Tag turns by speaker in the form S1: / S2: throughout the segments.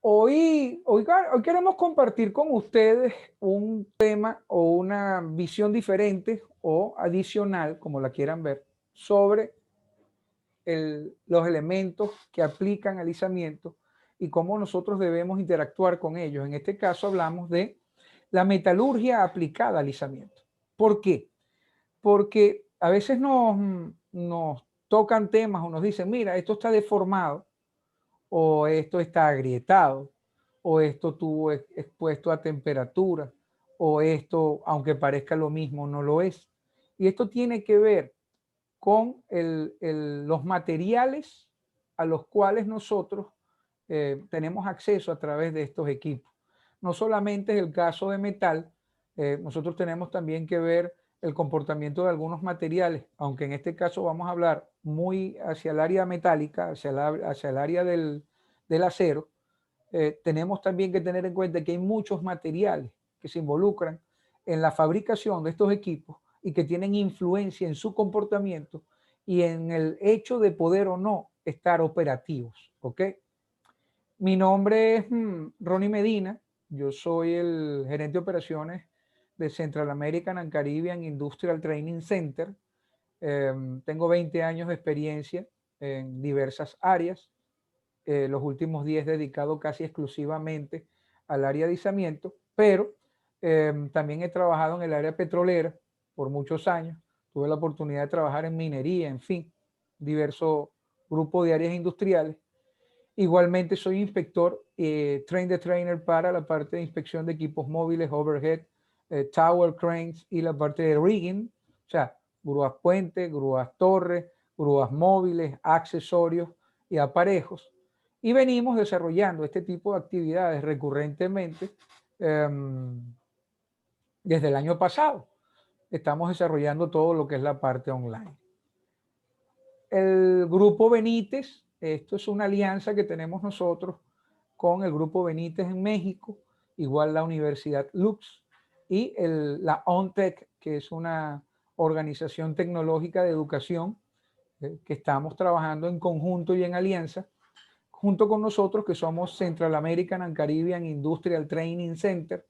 S1: Hoy queremos compartir con ustedes un tema o una visión diferente o adicional, como la quieran ver, sobre los elementos que aplican alisamiento y cómo nosotros debemos interactuar con ellos. En este caso hablamos de la metalurgia aplicada al alisamiento. ¿Por qué? Porque a veces nos tocan temas o nos dicen, mira, esto está deformado o esto está agrietado, o esto tuvo expuesto a temperatura, o esto, aunque parezca lo mismo, no lo es. Y esto tiene que ver con los materiales a los cuales nosotros tenemos acceso a través de estos equipos. No solamente es el caso de metal, nosotros tenemos también que ver el comportamiento de algunos materiales, aunque en este caso vamos a hablar muy hacia el área metálica, hacia el área del acero. Tenemos también que tener en cuenta que hay muchos materiales que se involucran en la fabricación de estos equipos y que tienen influencia en su comportamiento y en el hecho de poder o no estar operativos. ¿Ok? Mi nombre es Ronnie Medina, yo soy el gerente de operaciones de Central American and Caribbean Industrial Training Center. Tengo 20 años de experiencia en diversas áreas, los últimos 10 dedicado casi exclusivamente al área de izamiento, pero también he trabajado en el área petrolera por muchos años. Tuve la oportunidad de trabajar en minería, en fin, diversos grupos de áreas industriales. Igualmente soy inspector, train the trainer para la parte de inspección de equipos móviles, overhead, tower cranes y la parte de rigging, o sea, grúas puente, grúas torre, grúas móviles, accesorios y aparejos. Y venimos desarrollando este tipo de actividades recurrentemente desde el año pasado. Estamos desarrollando todo lo que es la parte online. El grupo Benítez, esto es una alianza que tenemos nosotros con el grupo Benítez en México, igual la Universidad Lux y la ONTEC, que es una organización tecnológica de educación que estamos trabajando en conjunto y en alianza, junto con nosotros que somos Central American and Caribbean Industrial Training Center,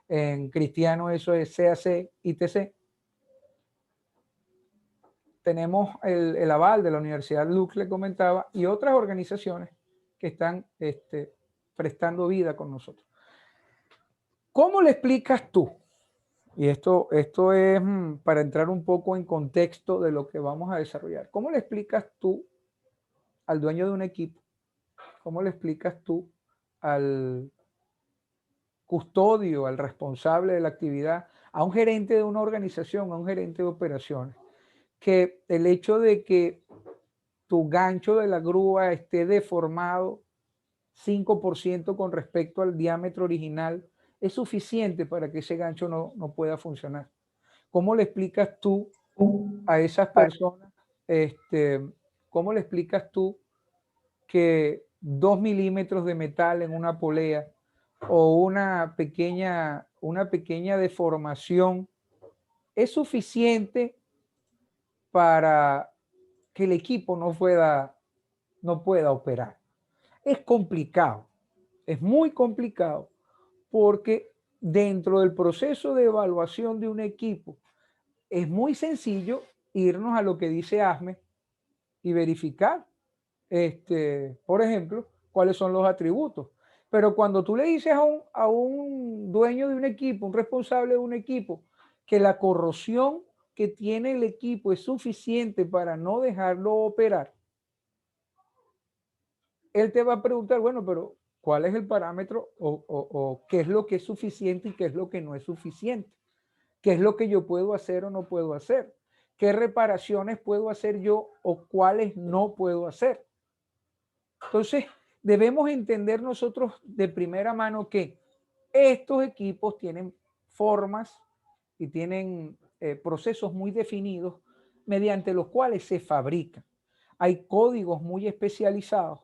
S1: en cristiano eso es CAC ITC. Tenemos el aval de la Universidad Lux, le comentaba, y otras organizaciones que están prestando vida con nosotros. ¿Cómo le explicas tú? Y esto es para entrar un poco en contexto de lo que vamos a desarrollar. ¿Cómo le explicas tú al dueño de un equipo? ¿Cómo le explicas tú al custodio, al responsable de la actividad, a un gerente de una organización, a un gerente de operaciones, que el hecho de que tu gancho de la grúa esté deformado 5% con respecto al diámetro original es suficiente para que ese gancho no pueda funcionar? ¿Cómo le explicas tú a esas personas, cómo le explicas tú que 2 milímetros de metal en una polea o una pequeña deformación es suficiente para que el equipo no pueda operar? Es complicado, es muy complicado, porque dentro del proceso de evaluación de un equipo es muy sencillo irnos a lo que dice ASME y verificar, por ejemplo, cuáles son los atributos. Pero cuando tú le dices a un dueño de un equipo, un responsable de un equipo, que la corrosión que tiene el equipo es suficiente para no dejarlo operar, él te va a preguntar, bueno, pero ¿cuál es el parámetro o qué es lo que es suficiente y qué es lo que no es suficiente? ¿Qué es lo que yo puedo hacer o no puedo hacer? ¿Qué reparaciones puedo hacer yo o cuáles no puedo hacer? Entonces, debemos entender nosotros de primera mano que estos equipos tienen formas y tienen procesos muy definidos mediante los cuales se fabrican. Hay códigos muy especializados.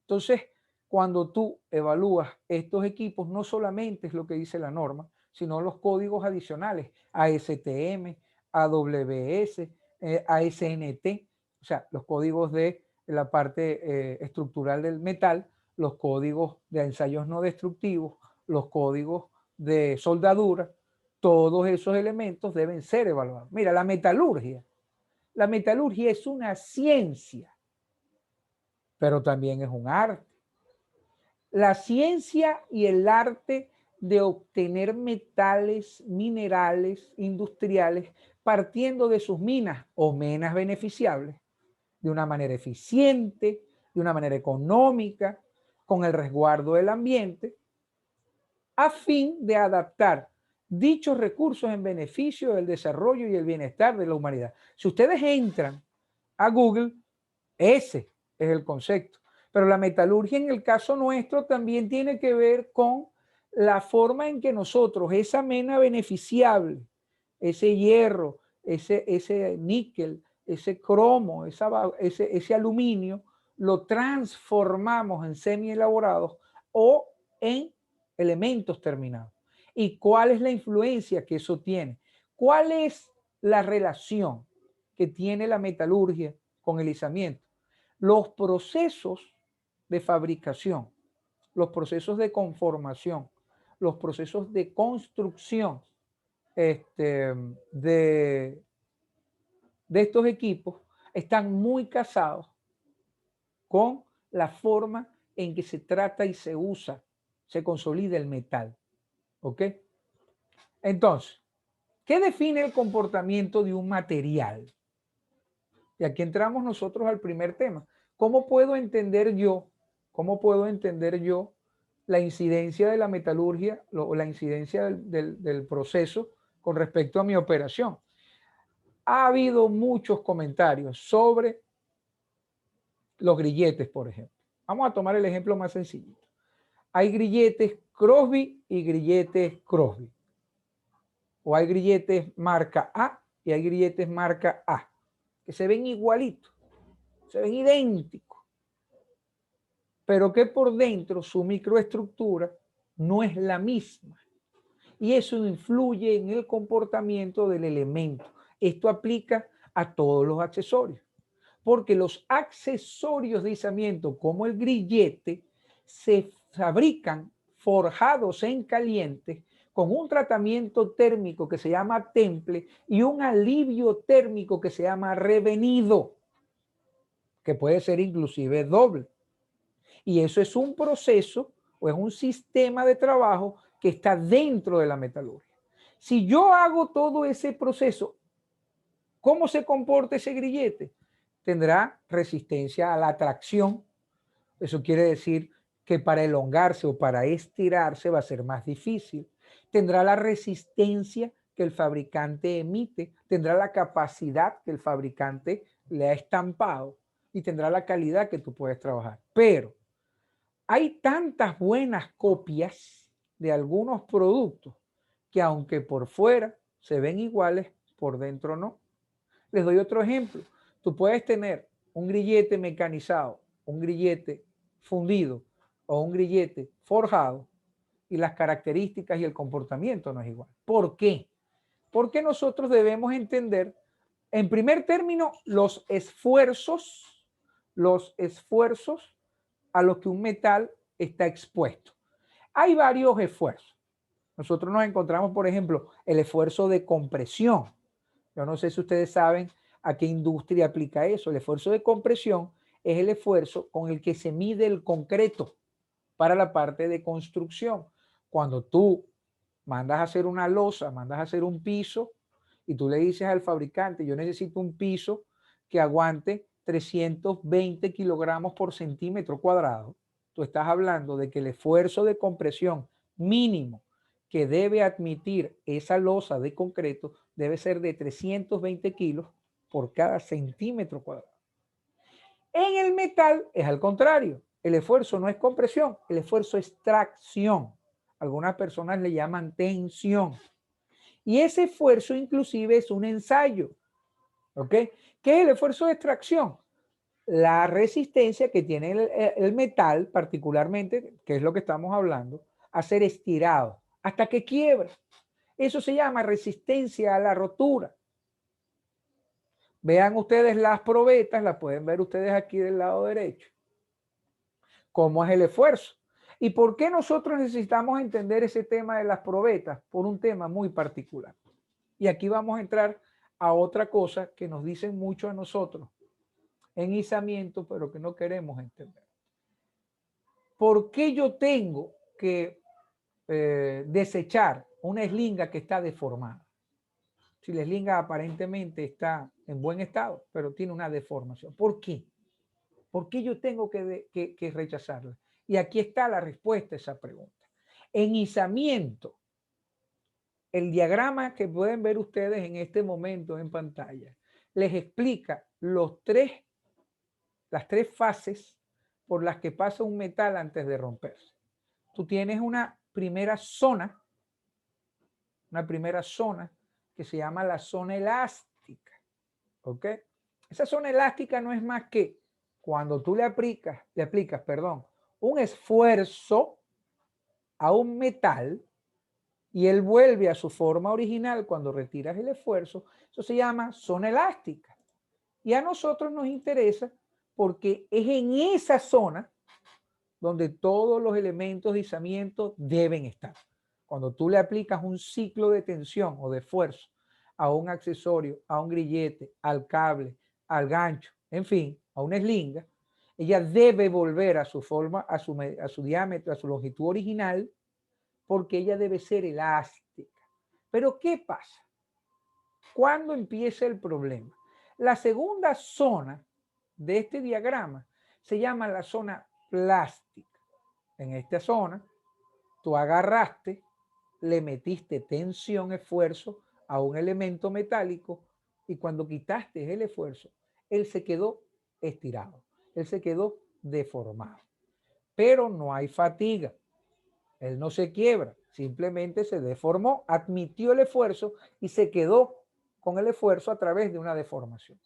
S1: Entonces, cuando tú evalúas estos equipos, no solamente es lo que dice la norma, sino los códigos adicionales, ASTM, AWS, ASNT, o sea, los códigos de la parte estructural del metal, los códigos de ensayos no destructivos, los códigos de soldadura, todos esos elementos deben ser evaluados. Mira, la metalurgia es una ciencia, pero también es un arte. La ciencia y el arte de obtener metales, minerales, industriales, partiendo de sus minas o menas beneficiables, de una manera eficiente, de una manera económica, con el resguardo del ambiente, a fin de adaptar dichos recursos en beneficio del desarrollo y el bienestar de la humanidad. Si ustedes entran a Google, ese es el concepto. Pero la metalurgia en el caso nuestro también tiene que ver con la forma en que nosotros esa mena beneficiable, ese hierro, ese níquel, ese cromo, ese aluminio, lo transformamos en semi-elaborados o en elementos terminados. ¿Y cuál es la influencia que eso tiene? ¿Cuál es la relación que tiene la metalurgia con el izamiento? Los procesos de fabricación, los procesos de conformación, los procesos de construcción de estos equipos están muy casados con la forma en que se trata y se usa, se consolida el metal. ¿Ok? Entonces, ¿qué define el comportamiento de un material? Y aquí entramos nosotros al primer tema. ¿Cómo puedo entender yo la incidencia de la metalurgia o la incidencia del proceso con respecto a mi operación? Ha habido muchos comentarios sobre los grilletes, por ejemplo. Vamos a tomar el ejemplo más sencillo. Hay grilletes Crosby y grilletes Crosby. O hay grilletes marca A y hay grilletes marca A, que se ven igualitos, se ven idénticos, pero que por dentro su microestructura no es la misma. Y eso influye en el comportamiento del elemento. Esto aplica a todos los accesorios, porque los accesorios de izamiento, como el grillete, se fabrican forjados en caliente con un tratamiento térmico que se llama temple y un alivio térmico que se llama revenido, que puede ser inclusive doble. Y eso es un proceso o es un sistema de trabajo que está dentro de la metalurgia. Si yo hago todo ese proceso, ¿cómo se comporta ese grillete? Tendrá resistencia a la tracción. Eso quiere decir que para elongarse o para estirarse va a ser más difícil. Tendrá la resistencia que el fabricante emite, tendrá la capacidad que el fabricante le ha estampado y tendrá la calidad que tú puedes trabajar. Pero hay tantas buenas copias de algunos productos que aunque por fuera se ven iguales, por dentro no. Les doy otro ejemplo. Tú puedes tener un grillete mecanizado, un grillete fundido o un grillete forjado y las características y el comportamiento no es igual. ¿Por qué? Porque nosotros debemos entender, en primer término, los esfuerzos a los que un metal está expuesto. Hay varios esfuerzos. Nosotros nos encontramos, por ejemplo, el esfuerzo de compresión. Yo no sé si ustedes saben a qué industria aplica eso. El esfuerzo de compresión es el esfuerzo con el que se mide el concreto para la parte de construcción. Cuando tú mandas a hacer una losa, mandas a hacer un piso y tú le dices al fabricante, yo necesito un piso que aguante 320 kilogramos por centímetro cuadrado. Tú estás hablando de que el esfuerzo de compresión mínimo que debe admitir esa losa de concreto debe ser de 320 kilos por cada centímetro cuadrado. En el metal es al contrario. El esfuerzo no es compresión, el esfuerzo es tracción. Algunas personas le llaman tensión. Y ese esfuerzo inclusive es un ensayo. ¿Ok? ¿Qué es el esfuerzo de extracción? La resistencia que tiene el metal, particularmente, que es lo que estamos hablando, a ser estirado hasta que quiebra. Eso se llama resistencia a la rotura. Vean ustedes las probetas, las pueden ver ustedes aquí del lado derecho. cómo es el esfuerzo. ¿Y por qué nosotros necesitamos entender ese tema de las probetas? Por un tema muy particular. Y aquí vamos a entrar a otra cosa que nos dicen mucho a nosotros en izamiento, pero que no queremos entender. ¿Por qué yo tengo que desechar una eslinga que está deformada? Si la eslinga aparentemente está en buen estado, pero tiene una deformación. ¿Por qué? ¿Por qué yo tengo que rechazarla? Y aquí está la respuesta a esa pregunta. En izamiento, el diagrama que pueden ver ustedes en este momento en pantalla les explica las tres fases por las que pasa un metal antes de romperse. Tú tienes una primera zona que se llama la zona elástica. ¿Ok? Esa zona elástica no es más que cuando tú le aplicas, un esfuerzo a un metal y él vuelve a su forma original cuando retiras el esfuerzo, eso se llama zona elástica. Y a nosotros nos interesa porque es en esa zona donde todos los elementos de izamiento deben estar. Cuando tú le aplicas un ciclo de tensión o de esfuerzo a un accesorio, a un grillete, al cable, al gancho, en fin, a una eslinga, ella debe volver a su forma, a su diámetro, a su longitud original, porque ella debe ser elástica. Pero ¿qué pasa? ¿Cuándo empieza el problema? La segunda zona de este diagrama se llama la zona plástica. En esta zona, tú agarraste, le metiste tensión, esfuerzo a un elemento metálico y cuando quitaste el esfuerzo, él se quedó estirado, él se quedó deformado. Pero no hay fatiga, él no se quiebra, simplemente se deformó, admitió el esfuerzo y se quedó con el esfuerzo a través de una deformación.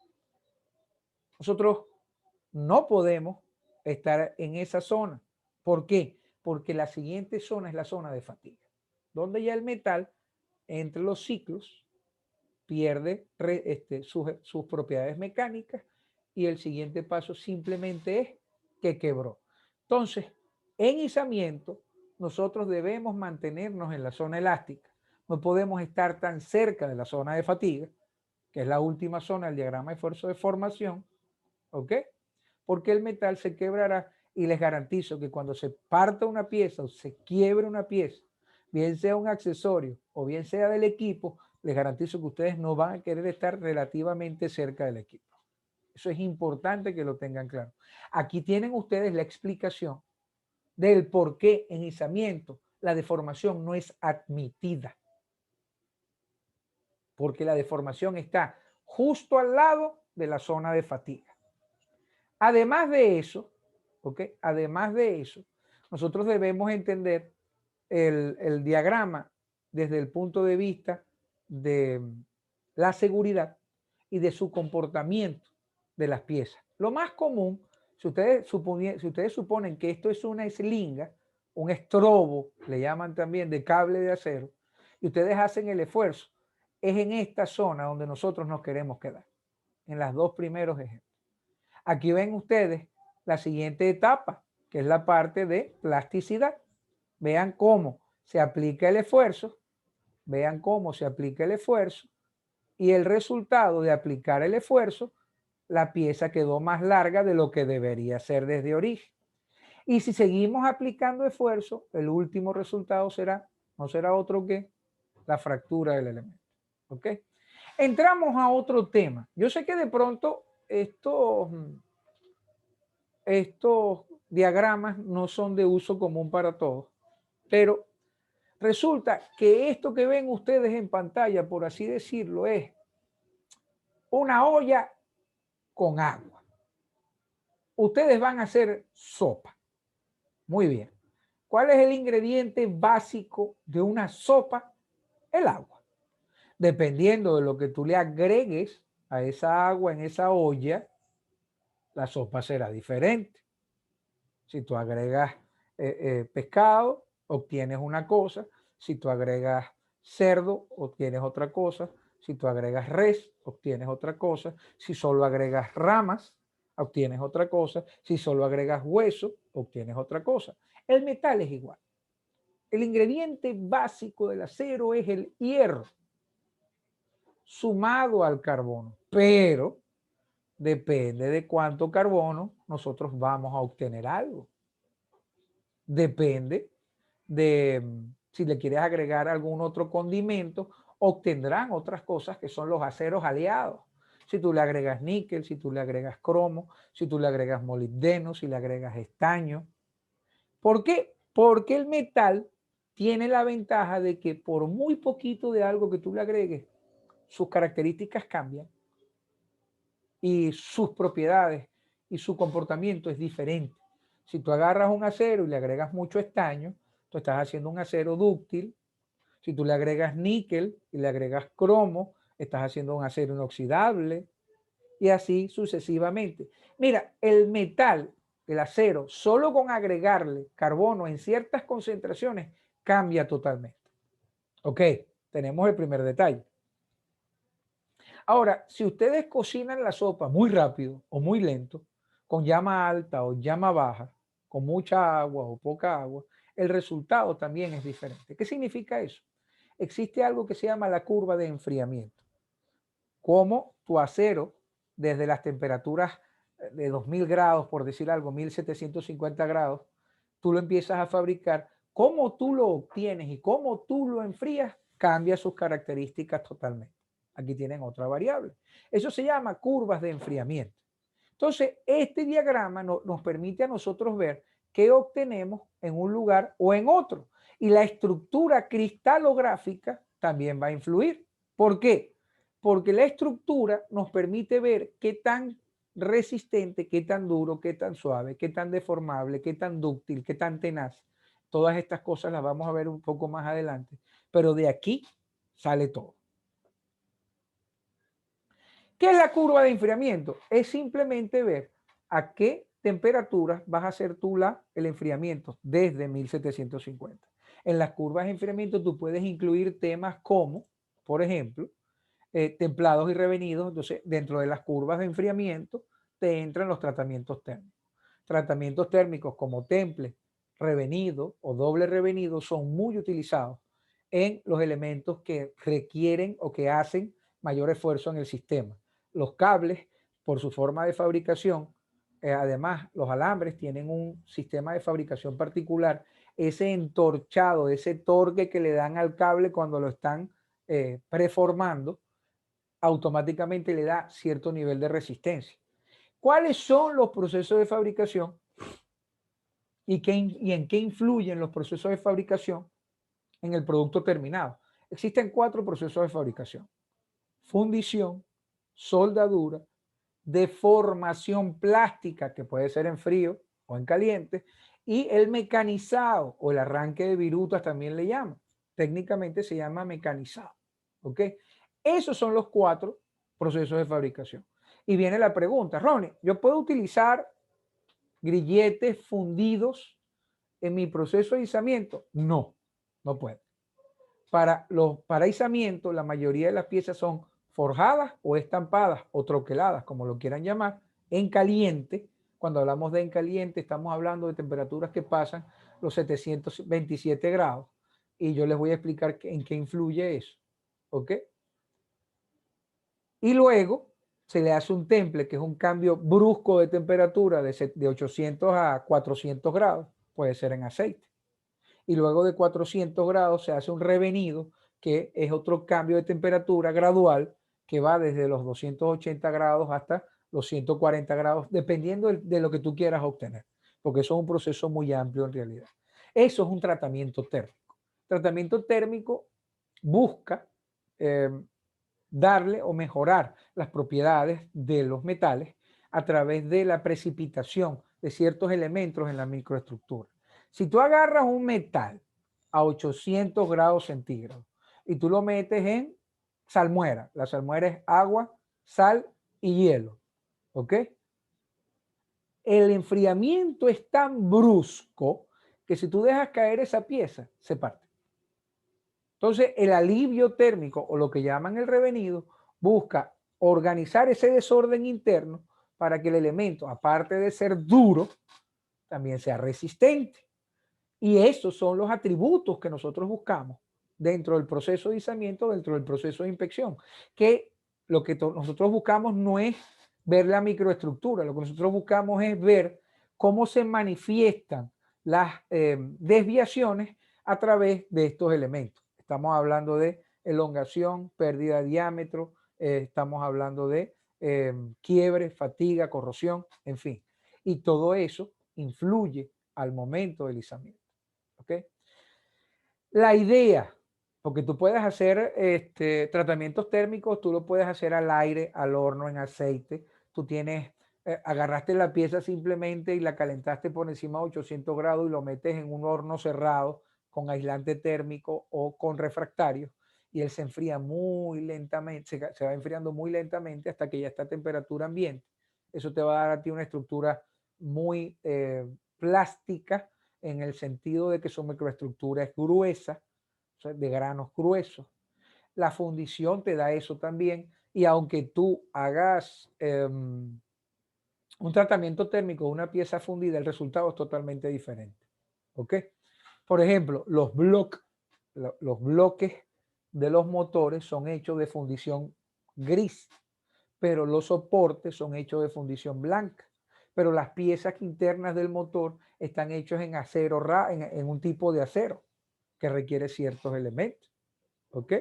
S1: Nosotros no podemos estar en esa zona. ¿Por qué? Porque la siguiente zona es la zona de fatiga, donde ya el metal, entre los ciclos, pierde sus propiedades mecánicas y el siguiente paso simplemente es que quebró. Entonces, en izamiento, nosotros debemos mantenernos en la zona elástica. No podemos estar tan cerca de la zona de fatiga, que es la última zona del diagrama de esfuerzo de formación, ¿ok? Porque el metal se quebrará y les garantizo que cuando se parta una pieza o se quiebre una pieza, bien sea un accesorio o bien sea del equipo, les garantizo que ustedes no van a querer estar relativamente cerca del equipo. Eso es importante que lo tengan claro. Aquí tienen ustedes la explicación del por qué en izamiento la deformación no es admitida. Porque la deformación está justo al lado de la zona de fatiga. Además de eso, ¿ok? Además de eso, nosotros debemos entender el diagrama desde el punto de vista de la seguridad y de su comportamiento de las piezas. Lo más común, si ustedes suponen que esto es una eslinga, un estrobo, le llaman también, de cable de acero, y ustedes hacen el esfuerzo, es en esta zona donde nosotros nos queremos quedar, en los dos primeros ejemplos. Aquí ven ustedes la siguiente etapa, que es la parte de plasticidad. Vean cómo se aplica el esfuerzo, vean cómo se aplica el esfuerzo y el resultado de aplicar el esfuerzo, la pieza quedó más larga de lo que debería ser desde origen. Y si seguimos aplicando esfuerzo, el último resultado no será otro que la fractura del elemento. ¿Ok? Entramos a otro tema. Yo sé que de pronto estos diagramas no son de uso común para todos, pero resulta que esto que ven ustedes en pantalla, por así decirlo, es una olla con agua. Ustedes van a hacer sopa. Muy bien. ¿Cuál es el ingrediente básico de una sopa? El agua. Dependiendo de lo que tú le agregues a esa agua en esa olla, la sopa será diferente. Si tú agregas pescado, obtienes una cosa. Si tú agregas cerdo, obtienes otra cosa. Si tú agregas res, obtienes otra cosa. Si solo agregas ramas, obtienes otra cosa. Si solo agregas hueso, obtienes otra cosa. El metal es igual. El ingrediente básico del acero es el hierro, sumado al carbono, pero depende de cuánto carbono nosotros vamos a obtener algo. Depende de si le quieres agregar algún otro condimento, obtendrán otras cosas que son los aceros aliados. Si tú le agregas níquel, si tú le agregas cromo, si tú le agregas molibdeno, si le agregas estaño. ¿Por qué? Porque el metal tiene la ventaja de que por muy poquito de algo que tú le agregues, sus características cambian y sus propiedades y su comportamiento es diferente. Si tú agarras un acero y le agregas mucho estaño, tú estás haciendo un acero dúctil. Si tú le agregas níquel y le agregas cromo, estás haciendo un acero inoxidable y así sucesivamente. Mira, el metal, el acero, solo con agregarle carbono en ciertas concentraciones, cambia totalmente. Ok, tenemos el primer detalle. Ahora, si ustedes cocinan la sopa muy rápido o muy lento, con llama alta o llama baja, con mucha agua o poca agua, el resultado también es diferente. ¿Qué significa eso? Existe algo que se llama la curva de enfriamiento. Como tu acero, desde las temperaturas de 2000 grados, por decir algo, 1750 grados, tú lo empiezas a fabricar, cómo tú lo obtienes y cómo tú lo enfrías, cambia sus características totalmente. Aquí tienen otra variable. Eso se llama curvas de enfriamiento. Entonces, este diagrama nos permite a nosotros ver qué obtenemos en un lugar o en otro. Y la estructura cristalográfica también va a influir. ¿Por qué? Porque la estructura nos permite ver qué tan resistente, qué tan duro, qué tan suave, qué tan deformable, qué tan dúctil, qué tan tenaz. Todas estas cosas las vamos a ver un poco más adelante. Pero de aquí sale todo. ¿Qué es la curva de enfriamiento? Es simplemente ver a qué temperaturas vas a hacer tú el enfriamiento desde 1750. En las curvas de enfriamiento tú puedes incluir temas como, por ejemplo, templados y revenidos. Entonces, dentro de las curvas de enfriamiento te entran los tratamientos térmicos. Tratamientos térmicos como temple, revenido o doble revenido son muy utilizados en los elementos que requieren o que hacen mayor esfuerzo en el sistema. Los cables, por su forma de fabricación, además los alambres tienen un sistema de fabricación particular. Ese entorchado, ese torque que le dan al cable cuando lo están preformando, automáticamente le da cierto nivel de resistencia. ¿Cuáles son los procesos de fabricación y en qué influyen los procesos de fabricación en el producto terminado? Existen 4 procesos de fabricación: fundición, soldadura, deformación plástica, que puede ser en frío o en caliente, y el mecanizado o el arranque de virutas también le llaman. Técnicamente se llama mecanizado. ¿Ok? Esos son los 4 procesos de fabricación. Y viene la pregunta, Ronnie, ¿yo puedo utilizar grilletes fundidos en mi proceso de izamiento? No, no puedo. Para izamiento, la mayoría de las piezas son forjadas o estampadas o troqueladas, como lo quieran llamar, en caliente. Cuando hablamos de en caliente, estamos hablando de temperaturas que pasan los 727 grados. Y yo les voy a explicar en qué influye eso. ¿Ok? Y luego se le hace un temple, que es un cambio brusco de temperatura de 800 a 400 grados. Puede ser en aceite. Y luego de 400 grados se hace un revenido, que es otro cambio de temperatura gradual que va desde los 280 grados hasta los 140 grados, dependiendo de lo que tú quieras obtener, porque eso es un proceso muy amplio en realidad. Eso es un tratamiento térmico. Tratamiento térmico busca eh, darle o mejorar las propiedades de los metales a través de la precipitación de ciertos elementos en la microestructura. Si tú agarras un metal a 800 grados centígrados y tú lo metes en salmuera, la salmuera es agua, sal y hielo, ¿ok? El enfriamiento es tan brusco que si tú dejas caer esa pieza, se parte. Entonces, el alivio térmico o lo que llaman el revenido busca organizar ese desorden interno para que el elemento, aparte de ser duro, también sea resistente. Y esos son los atributos que nosotros buscamos dentro del proceso de izamiento, dentro del proceso de inspección, que lo que nosotros buscamos no es ver la microestructura, lo que nosotros buscamos es ver cómo se manifiestan las desviaciones a través de estos elementos. Estamos hablando de elongación, pérdida de diámetro, estamos hablando de quiebre, fatiga, corrosión, en fin. Y todo eso influye al momento del izamiento. ¿Okay? La idea, porque tú puedes hacer tratamientos térmicos, tú lo puedes hacer al aire, al horno, en aceite. Tú tienes, agarraste la pieza simplemente y la calentaste por encima de 800 grados y lo metes en un horno cerrado con aislante térmico o con refractario y él se enfría muy lentamente, se va enfriando muy lentamente hasta que ya está a temperatura ambiente. Eso te va a dar a ti una estructura muy plástica, en el sentido de que su microestructura es gruesa, o sea, de granos gruesos. La fundición te da eso también, y aunque tú hagas un tratamiento térmico de una pieza fundida, el resultado es totalmente diferente. ¿Ok? Por ejemplo, los bloques de los motores son hechos de fundición gris, pero los soportes son hechos de fundición blanca. Pero las piezas internas del motor están hechos en acero, en un tipo de acero que requiere ciertos elementos. ¿Ok?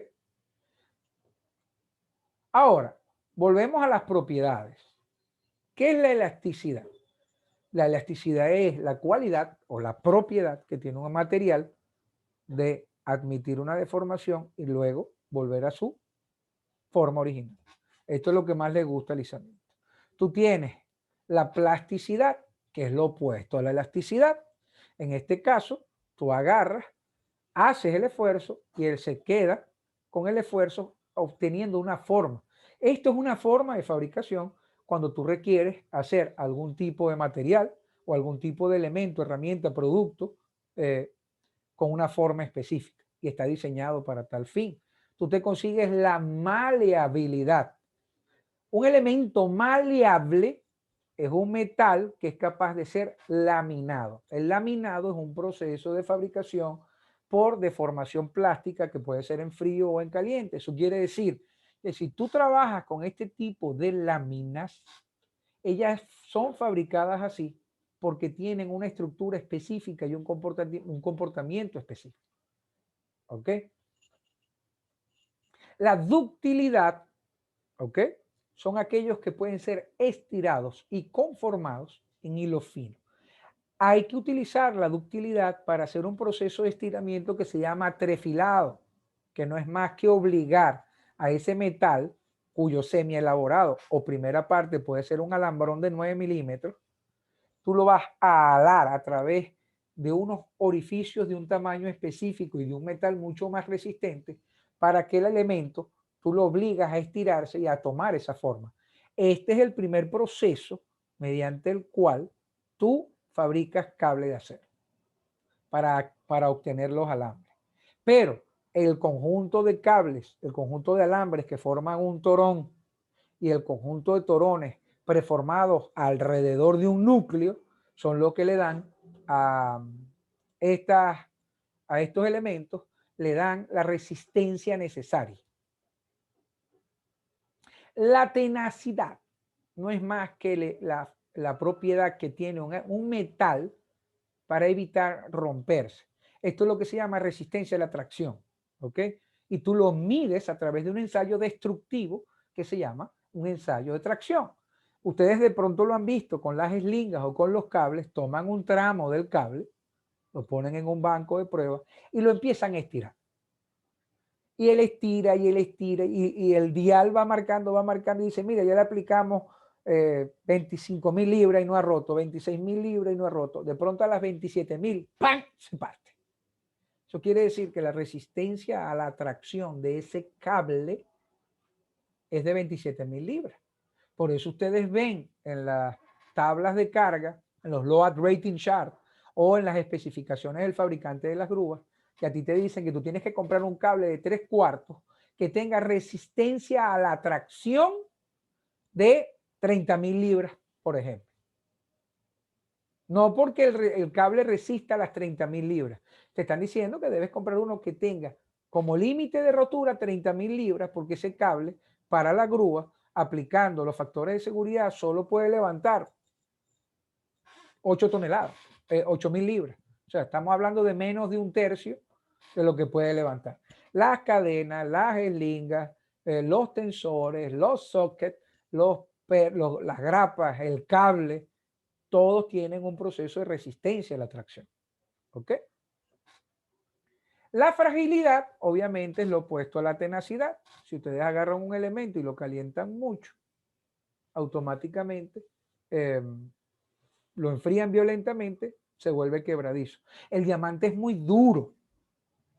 S1: Ahora, volvemos a las propiedades. ¿Qué es la elasticidad? La elasticidad es la cualidad o la propiedad que tiene un material de admitir una deformación y luego volver a su forma original. Esto es lo que más le gusta al izamiento. Tú tienes la plasticidad, que es lo opuesto a la elasticidad. En este caso, tú agarras, haces el esfuerzo y él se queda con el esfuerzo obteniendo una forma. Esto es una forma de fabricación cuando tú requieres hacer algún tipo de material o algún tipo de elemento, herramienta, producto con una forma específica y está diseñado para tal fin. Tú te consigues la maleabilidad. Un elemento maleable es un metal que es capaz de ser laminado. El laminado es un proceso de fabricación por deformación plástica que puede ser en frío o en caliente. Eso quiere decir que si tú trabajas con este tipo de láminas, ellas son fabricadas así porque tienen una estructura específica y un comportamiento específico. ¿Ok? La ductilidad, ¿ok? Son aquellos que pueden ser estirados y conformados en hilo fino. Hay que utilizar la ductilidad para hacer un proceso de estiramiento que se llama trefilado, que no es más que obligar a ese metal cuyo semi-elaborado o primera parte puede ser un alambrón de 9 milímetros, tú lo vas a alar a través de unos orificios de un tamaño específico y de un metal mucho más resistente para que el elemento tú lo obligas a estirarse y a tomar esa forma. Este es el primer proceso mediante el cual tú fabricas cable de acero para obtener los alambres. Pero el conjunto de cables, el conjunto de alambres que forman un torón y el conjunto de torones preformados alrededor de un núcleo son lo que le dan a, a estos elementos, le dan la resistencia necesaria. La tenacidad no es más que la propiedad que tiene un metal para evitar romperse. Esto es lo que se llama resistencia a la tracción, ¿ok? Y tú lo mides a través de un ensayo destructivo que se llama un ensayo de tracción. Ustedes de pronto lo han visto con las eslingas o con los cables, toman un tramo del cable, lo ponen en un banco de pruebas y lo empiezan a estirar. Y él estira y él estira y el dial va marcando y dice, mira, ya le aplicamos 25.000 libras y no ha roto, 26.000 libras y no ha roto. De pronto a las 27.000, ¡pam!, se parte. Eso quiere decir que la resistencia a la tracción de ese cable es de 27.000 libras. Por eso ustedes ven en las tablas de carga, en los load rating chart o en las especificaciones del fabricante de las grúas, que a ti te dicen que tú tienes que comprar un cable de 3/4 que tenga resistencia a la tracción de 30.000 libras por ejemplo. No porque el cable resista las 30.000 libras. Te están diciendo que debes comprar uno que tenga como límite de rotura 30.000 libras, porque ese cable para la grúa, aplicando los factores de seguridad, solo puede levantar 8 toneladas, 8.000 libras. O sea, estamos hablando de menos de un tercio de lo que puede levantar. Las cadenas, las eslingas, los tensores, los sockets, las grapas, el cable, todos tienen un proceso de resistencia a la tracción. ¿Ok? La fragilidad, obviamente, es lo opuesto a la tenacidad. Si ustedes agarran un elemento y lo calientan mucho, automáticamente lo enfrían violentamente, se vuelve quebradizo. El diamante es muy duro.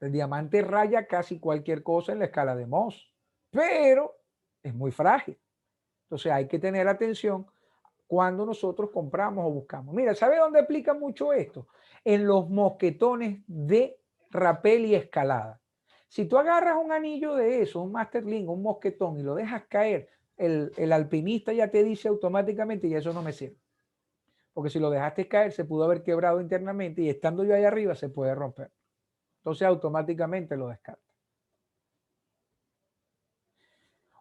S1: El diamante raya casi cualquier cosa en la escala de Mohs, pero es muy frágil. Entonces hay que tener atención cuando nosotros compramos o buscamos. Mira, ¿sabe dónde aplica mucho esto? En los mosquetones de rapel y escalada. Si tú agarras un anillo de eso, un Masterlink, un mosquetón, y lo dejas caer, el alpinista ya te dice automáticamente, y eso no me sirve. Porque si lo dejaste caer, se pudo haber quebrado internamente y estando yo ahí arriba se puede romper. Entonces automáticamente lo descarta.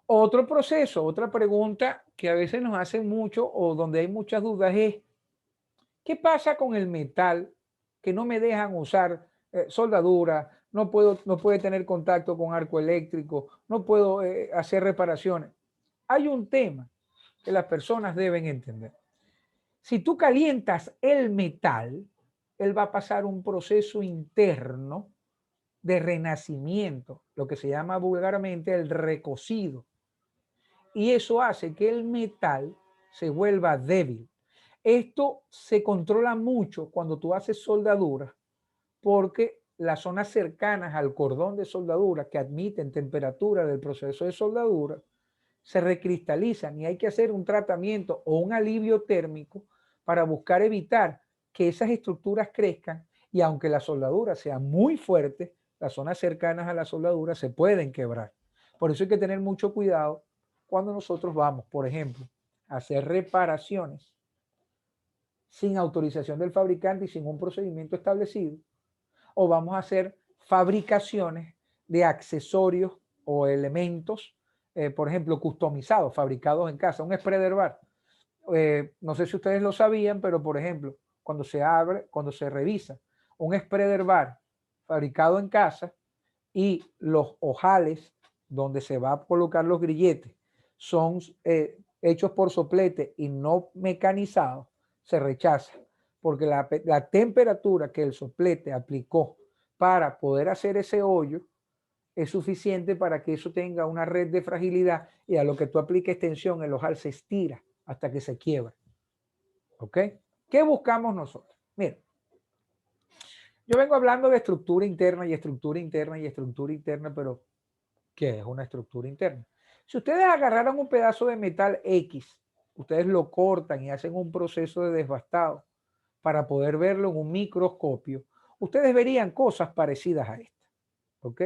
S1: Otro proceso, otra pregunta que a veces nos hacen mucho o donde hay muchas dudas es, ¿qué pasa con el metal que no me dejan usar soldadura? No puede tener contacto con arco eléctrico, no puedo hacer reparaciones. Hay un tema que las personas deben entender. Si tú calientas el metal, él va a pasar un proceso interno de renacimiento, lo que se llama vulgarmente el recocido. Y eso hace que el metal se vuelva débil. Esto se controla mucho cuando tú haces soldadura, porque las zonas cercanas al cordón de soldadura que admiten temperatura del proceso de soldadura se recristalizan y hay que hacer un tratamiento o un alivio térmico para buscar evitar que esas estructuras crezcan, y aunque la soldadura sea muy fuerte, las zonas cercanas a la soldadura se pueden quebrar. Por eso hay que tener mucho cuidado cuando nosotros vamos, por ejemplo, a hacer reparaciones sin autorización del fabricante y sin un procedimiento establecido, o vamos a hacer fabricaciones de accesorios o elementos, por ejemplo, customizados, fabricados en casa, un spreader bar. No sé si ustedes lo sabían, pero por ejemplo, cuando se abre, cuando se revisa un spreader bar fabricado en casa y los ojales donde se va a colocar los grilletes son hechos por soplete y no mecanizados, se rechaza, porque la temperatura que el soplete aplicó para poder hacer ese hoyo es suficiente para que eso tenga una red de fragilidad, y a lo que tú apliques tensión, el ojal se estira hasta que se quiebra. ¿Ok? ¿Qué buscamos nosotros? Mira, yo vengo hablando de estructura interna y estructura interna y estructura interna, pero ¿qué es una estructura interna? Si ustedes agarraran un pedazo de metal X, ustedes lo cortan y hacen un proceso de desbastado para poder verlo en un microscopio, ustedes verían cosas parecidas a esta. ¿Ok?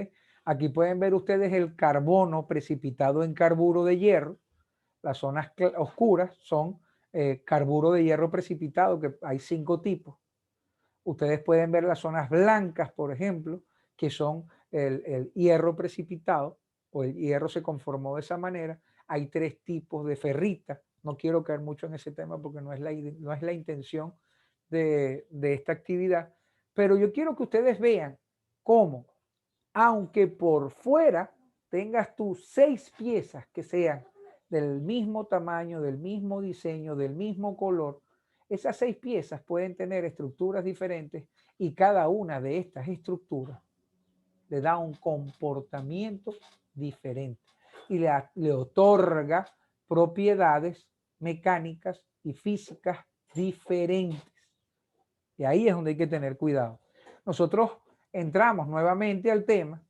S1: Aquí pueden ver ustedes el carbono precipitado en carburo de hierro. Las zonas oscuras son carburo de hierro precipitado, que hay 5 tipos. Ustedes pueden ver las zonas blancas, por ejemplo, que son el hierro precipitado, o el hierro se conformó de esa manera. Hay 3 tipos de ferrita. No quiero caer mucho en ese tema porque no es la intención de esta actividad, pero yo quiero que ustedes vean cómo, aunque por fuera tengas tus 6 piezas que sean del mismo tamaño, del mismo diseño, del mismo color, esas 6 piezas pueden tener estructuras diferentes, y cada una de estas estructuras le da un comportamiento diferente y le otorga propiedades mecánicas y físicas diferentes. Y ahí es donde hay que tener cuidado. Nosotros entramos nuevamente al tema,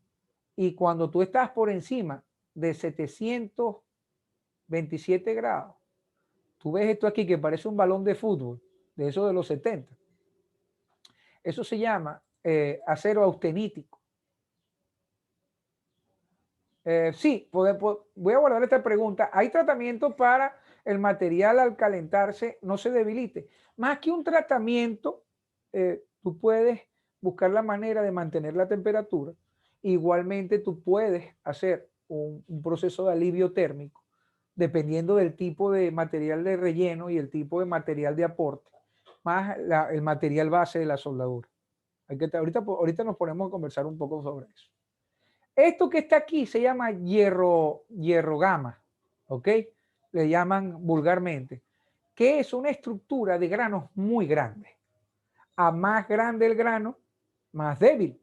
S1: y cuando tú estás por encima de 727 grados, tú ves esto aquí que parece un balón de fútbol, de esos de los 70. Eso se llama acero austenítico. Sí, voy a guardar esta pregunta. ¿Hay tratamiento para el material al calentarse no se debilite. Más que un tratamiento, tú puedes buscar la manera de mantener la temperatura. Igualmente tú puedes hacer un proceso de alivio térmico, dependiendo del tipo de material de relleno y el tipo de material de aporte, más el material base de la soldadura. Ahorita nos ponemos a conversar un poco sobre eso. Esto que está aquí se llama hierro gama, ¿ok? Le llaman vulgarmente, que es una estructura de granos muy grande. A más grande el grano, más débil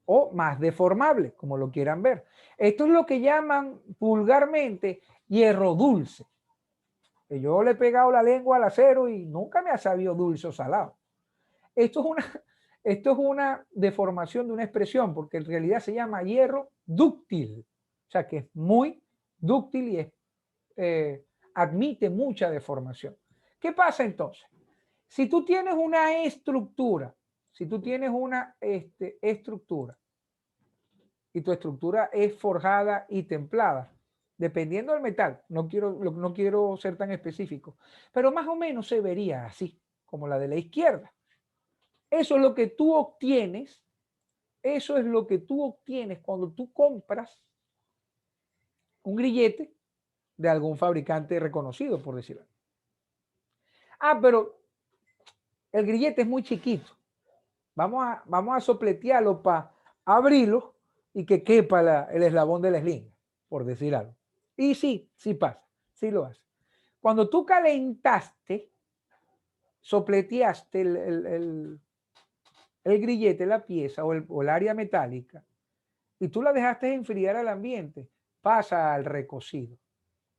S1: o más deformable, como lo quieran ver. Esto es lo que llaman vulgarmente hierro dulce. Yo le he pegado la lengua al acero y nunca me ha sabido dulce o salado. Esto es una deformación de una expresión, porque en realidad se llama hierro dúctil. O sea que es muy dúctil y admite mucha deformación. ¿Qué pasa entonces? Si tú tienes una estructura, si tú tienes una estructura y tu estructura es forjada y templada, dependiendo del metal, no quiero ser tan específico, pero más o menos se vería así, como la de la izquierda. Eso es lo que tú obtienes, eso es lo que tú obtienes cuando tú compras un grillete de algún fabricante reconocido, por decirlo. Pero el grillete es muy chiquito. Vamos a sopletearlo para abrirlo y que quepa el eslabón de la eslinga, por decir algo. Y sí pasa, sí lo hace. Cuando tú calentaste, sopleteaste el grillete, la pieza o el área metálica, y tú la dejaste enfriar al ambiente, pasa al recocido.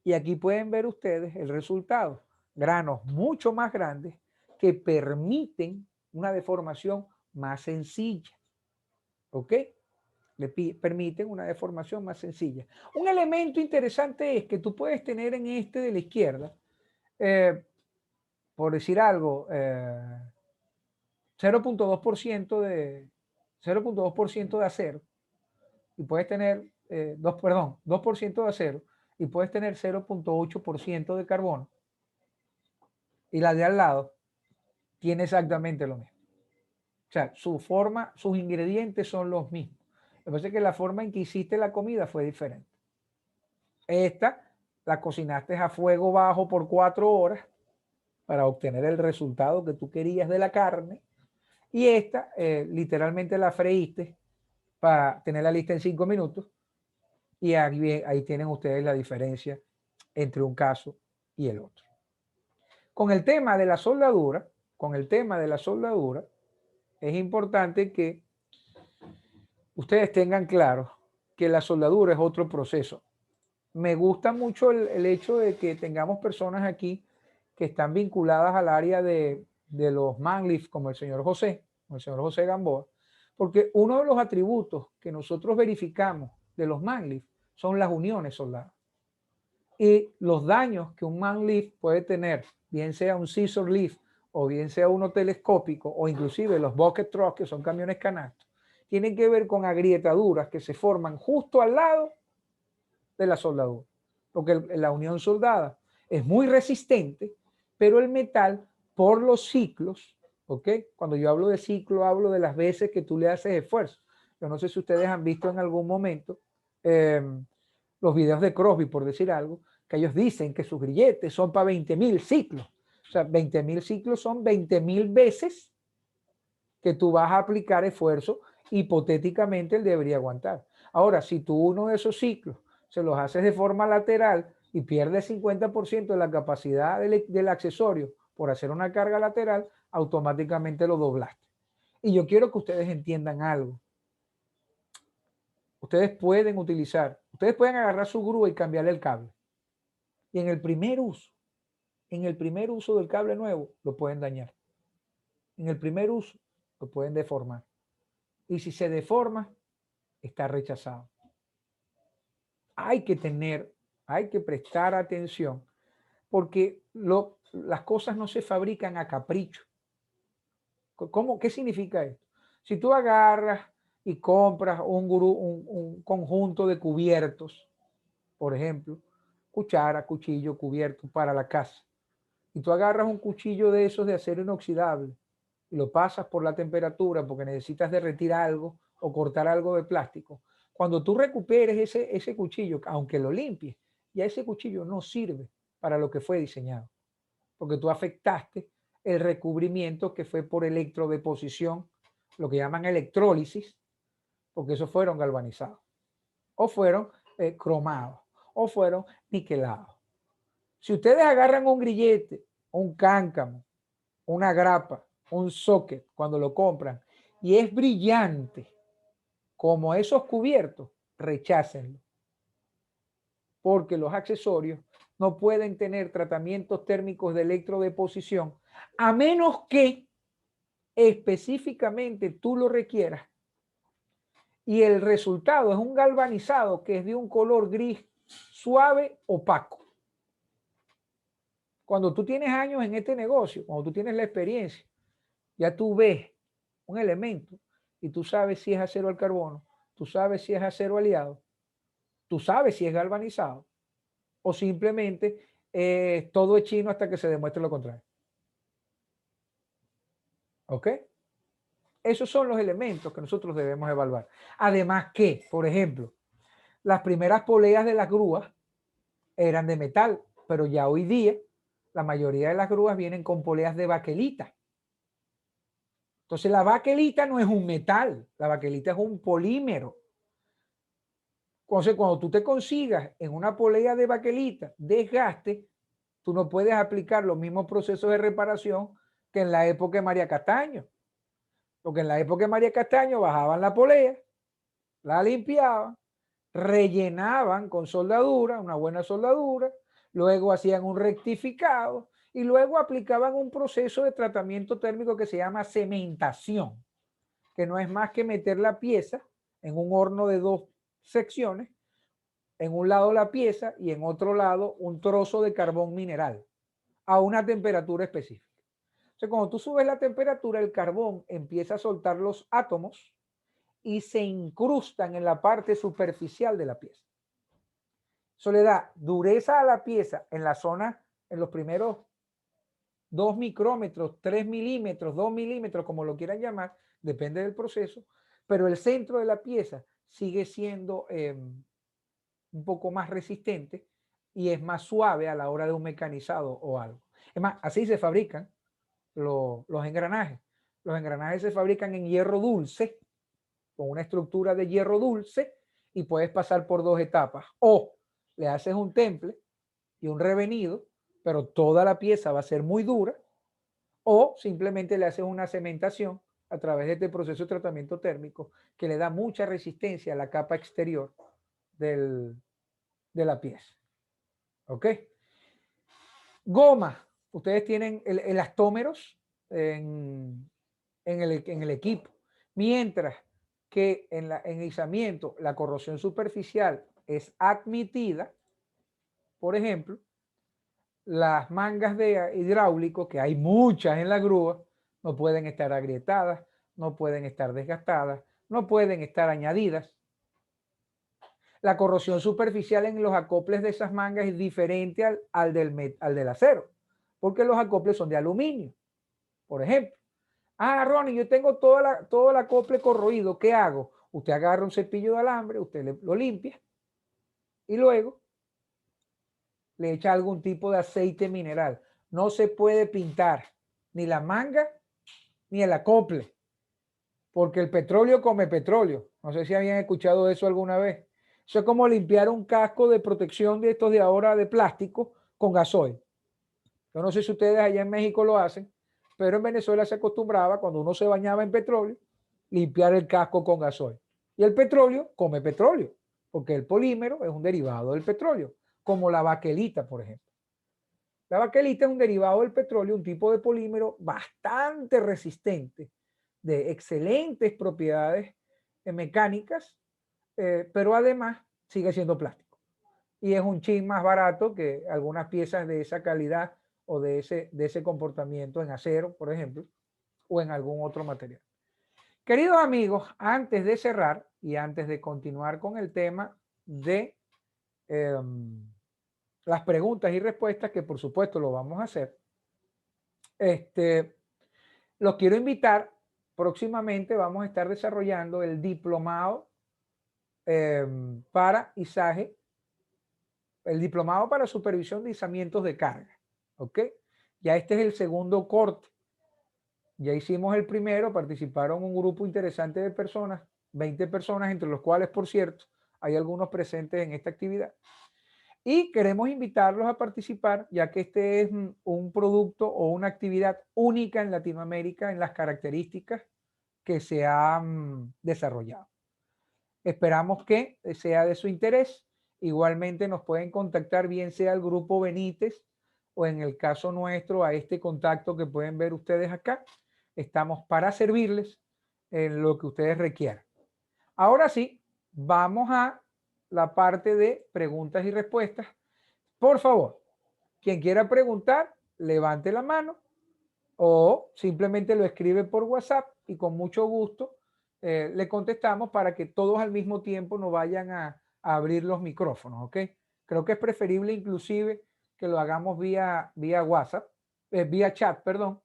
S1: Y aquí pueden ver ustedes el resultado. Granos mucho más grandes que permiten una deformación más sencilla. ¿Ok? Permiten una deformación más sencilla. Un elemento interesante es que tú puedes tener en este de la izquierda, por decir algo, 0.2% de 0.2% de acero y puedes tener 2% de acero y puedes tener 0.8% de carbono y la de al lado tiene exactamente lo mismo. O sea, su forma, sus ingredientes son los mismos. Lo que pasa es que la forma en que hiciste la comida fue diferente. Esta la cocinaste a fuego bajo por 4 horas para obtener el resultado que tú querías de la carne y esta literalmente la freíste para tenerla lista en 5 minutos y ahí tienen ustedes la diferencia entre un caso y el otro. Con el tema de la soldadura, es importante que ustedes tengan claro que la soldadura es otro proceso. Me gusta mucho el hecho de que tengamos personas aquí que están vinculadas al área de los manlif, como el señor José Gamboa, porque uno de los atributos que nosotros verificamos de los manlif son las uniones soldadas. Y los daños que un manlif puede tener, bien sea un scissor lift o bien sea uno telescópico o inclusive los bucket trucks, que son camiones canastos, tienen que ver con agrietaduras que se forman justo al lado de la soldadura. Porque la unión soldada es muy resistente, pero el metal, por los ciclos, ¿ok? Cuando yo hablo de ciclo, hablo de las veces que tú le haces esfuerzo. Yo no sé si ustedes han visto en algún momento los videos de Crosby, por decir algo, que ellos dicen que sus grilletes son para 20.000 ciclos. O sea, 20.000 ciclos son 20.000 veces que tú vas a aplicar esfuerzo, hipotéticamente él debería aguantar. Ahora, si tú uno de esos ciclos se los haces de forma lateral y pierdes 50% de la capacidad del accesorio por hacer una carga lateral, automáticamente lo doblaste. Y yo quiero que ustedes entiendan algo. Ustedes pueden agarrar su grúa y cambiarle el cable. Y en el primer uso del cable nuevo, lo pueden dañar. En el primer uso, lo pueden deformar. Y si se deforma, está rechazado. Hay que prestar atención, porque las cosas no se fabrican a capricho. ¿Qué significa esto? Si tú agarras y compras un conjunto de cubiertos, por ejemplo, cuchara, cuchillo, cubierto para la casa. Y tú agarras un cuchillo de esos de acero inoxidable y lo pasas por la temperatura porque necesitas derretir algo o cortar algo de plástico. Cuando tú recuperes ese cuchillo, aunque lo limpies, ya ese cuchillo no sirve para lo que fue diseñado, porque tú afectaste el recubrimiento que fue por electrodeposición, lo que llaman electrólisis, porque esos fueron galvanizados, o fueron cromados, o fueron niquelados. Si ustedes agarran un grillete, un cáncamo, una grapa, un socket, cuando lo compran, y es brillante, como esos cubiertos, rechácenlo, porque los accesorios no pueden tener tratamientos térmicos de electrodeposición, a menos que específicamente tú lo requieras, y el resultado es un galvanizado que es de un color gris suave, opaco. Cuando tú tienes años en este negocio, cuando tú tienes la experiencia, ya tú ves un elemento y tú sabes si es acero al carbono, tú sabes si es acero aliado, tú sabes si es galvanizado o simplemente todo es chino hasta que se demuestre lo contrario. ¿Ok? Esos son los elementos que nosotros debemos evaluar. Además que, por ejemplo, las primeras poleas de las grúas eran de metal, pero ya hoy día la mayoría de las grúas vienen con poleas de baquelita. Entonces la baquelita no es un metal, la baquelita es un polímero. Entonces cuando tú te consigas en una polea de baquelita desgaste, tú no puedes aplicar los mismos procesos de reparación que en la época de María Castaño. Porque en la época de María Castaño bajaban la polea, la limpiaban, rellenaban con soldadura, una buena soldadura, luego hacían un rectificado y luego aplicaban un proceso de tratamiento térmico que se llama cementación, que no es más que meter la pieza en un horno de 2 secciones, en un lado la pieza y en otro lado un trozo de carbón mineral a una temperatura específica. Entonces, cuando tú subes la temperatura, el carbón empieza a soltar los átomos y se incrustan en la parte superficial de la pieza. Eso le da dureza a la pieza en la zona, en los primeros 2 micrómetros, 3 milímetros, 2 milímetros, como lo quieran llamar, depende del proceso, pero el centro de la pieza sigue siendo un poco más resistente y es más suave a la hora de un mecanizado o algo. Es más, así se fabrican los engranajes. Los engranajes se fabrican en hierro dulce, con una estructura de hierro dulce, y puedes pasar por 2 etapas. O le haces un temple y un revenido, pero toda la pieza va a ser muy dura, o simplemente le haces una cementación a través de este proceso de tratamiento térmico que le da mucha resistencia a la capa exterior de la pieza. ¿Ok? Goma. Ustedes tienen elastómeros en el equipo. Mientras que en el izamiento la corrosión superficial es admitida, por ejemplo, las mangas de hidráulico, que hay muchas en la grúa, no pueden estar agrietadas, no pueden estar desgastadas, no pueden estar añadidas. La corrosión superficial en los acoples de esas mangas es diferente al del acero, porque los acoples son de aluminio, por ejemplo. Ah, Ronnie, yo tengo todo el acople corroído, ¿qué hago? Usted agarra un cepillo de alambre, usted lo limpia y luego le echa algún tipo de aceite mineral. No se puede pintar ni la manga ni el acople, porque el petróleo come petróleo. No sé si habían escuchado eso alguna vez. Eso es como limpiar un casco de protección de estos de ahora de plástico con gasoil. Yo no sé si ustedes allá en México lo hacen, pero en Venezuela se acostumbraba, cuando uno se bañaba en petróleo, limpiar el casco con gasoil. Y el petróleo come petróleo, porque el polímero es un derivado del petróleo, como la baquelita, por ejemplo. La baquelita es un derivado del petróleo, un tipo de polímero bastante resistente, de excelentes propiedades mecánicas, pero además sigue siendo plástico. Y es un chin más barato que algunas piezas de esa calidad o de ese comportamiento en acero, por ejemplo, o en algún otro material. Queridos amigos, antes de cerrar y antes de continuar con el tema de las preguntas y respuestas, que por supuesto lo vamos a hacer, los quiero invitar. Próximamente vamos a estar desarrollando el diplomado para izaje, el diplomado para supervisión de izamientos de carga. ¿Ok? Ya este es el segundo corte. Ya hicimos el primero, participaron un grupo interesante de personas, 20 personas, entre los cuales, por cierto, hay algunos presentes en esta actividad. Y queremos invitarlos a participar, ya que este es un producto o una actividad única en Latinoamérica en las características que se han desarrollado. Esperamos que sea de su interés. Igualmente nos pueden contactar, bien sea el grupo Benítez o en el caso nuestro a este contacto que pueden ver ustedes acá. Estamos para servirles en lo que ustedes requieran. Ahora sí, vamos a la parte de preguntas y respuestas. Por favor, quien quiera preguntar, levante la mano o simplemente lo escribe por WhatsApp y con mucho gusto le contestamos para que todos al mismo tiempo no vayan a abrir los micrófonos, ¿ok? Creo que es preferible inclusive que lo hagamos vía WhatsApp, vía chat, perdón,